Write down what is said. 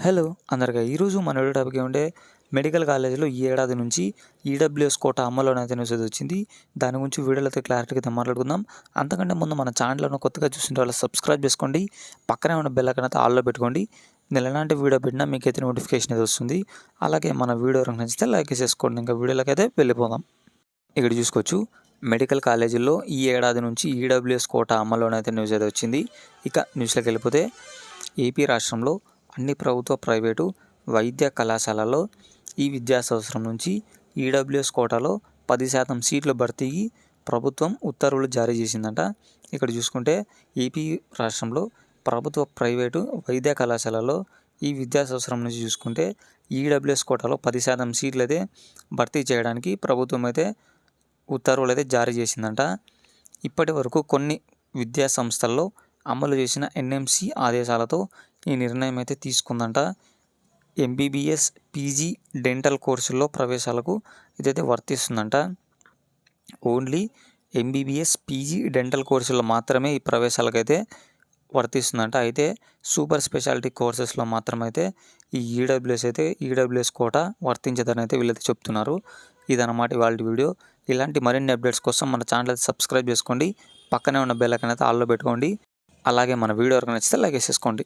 Hello అందరికీ ఈరోజు మన వీడియో టాపిక్ ఏమంటే మెడికల్ కాలేజీలో ఈ ఏడాది నుంచి ఈడబ్ల్యూఎస్ కోటా అమలులోనే అయితే న్యూస్ వచ్చింది. దాని గురించి వీడియోలో అయితే క్లారిటీగా అయితే మాట్లాడుకుందాం. అంతకంటే ముందు మన ఛానల్ను కొత్తగా చూసిన వాళ్ళు సబ్స్క్రైబ్ చేసుకోండి, పక్కనే ఉన్న బెల్ ఐకాన్ అయితే ఆల్లో పెట్టుకోండి. నేను ఎలాంటి వీడియో పెట్టినా మీకైతే నోటిఫికేషన్ అయితే వస్తుంది. అలాగే మన వీడియో నచ్చితే లైక్ చేసుకోండి. ఇంకా వీడియోలోకి అయితే వెళ్ళిపోదాం. ఇక్కడ చూసుకోవచ్చు, మెడికల్ కాలేజీల్లో ఈ ఏడాది నుంచి ఈడబ్ల్యూఎస్ కోటా అమల్లోనే అయితే న్యూస్ అయితే వచ్చింది. ఇక న్యూస్లోకి వెళ్ళిపోతే ఏపీ రాష్ట్రంలో అన్ని ప్రభుత్వ ప్రైవేటు వైద్య కళాశాలల్లో ఈ విద్యా సంవత్సరం నుంచి ఈడబ్ల్యూఎస్ కోటాలో 10% సీట్ల భర్తీకి ప్రభుత్వం ఉత్తర్వులు జారీ చేసిందంట. ఇక్కడ చూసుకుంటే ఏపీ రాష్ట్రంలో ప్రభుత్వ ప్రైవేటు వైద్య కళాశాలలో ఈ విద్యా సంవత్సరం నుంచి చూసుకుంటే ఈడబ్ల్యూఎస్ కోటాలో 10% సీట్లు అయితే భర్తీ చేయడానికి ప్రభుత్వం అయితే ఉత్తర్వులు అయితే జారీ చేసిందంట. ఇప్పటి వరకు కొన్ని విద్యా సంస్థల్లో అమలు చేసిన ఎన్ఎంసి ఆదేశాలతో ఈ నిర్ణయం అయితే తీసుకుందంట. ఎంబీబీఎస్, పీజీ, డెంటల్ కోర్సుల్లో ప్రవేశాలకు ఇదైతే వర్తిస్తుందంట. ఓన్లీ ఎంబీబీఎస్, పీజీ, డెంటల్ కోర్సుల్లో మాత్రమే ఈ ప్రవేశాలకైతే వర్తిస్తుందంట. అయితే సూపర్ స్పెషాలిటీ కోర్సెస్లో మాత్రమైతే ఈ ఈడబ్ల్యూఎస్ కోటా వర్తించదని అయితే వీళ్ళైతే చెప్తున్నారు. ఇదన్నమాట ఇవాళ వీడియో. ఇలాంటి మరిన్ని అప్డేట్స్ కోసం మన ఛానల్ అయితే సబ్స్క్రైబ్ చేసుకోండి, పక్కనే ఉన్న బెల్ ఐకాన్ అయితే ఆల్లో పెట్టుకోండి. అలాగే మన వీడియో నచ్చితే లైక్ చేసుకోండి.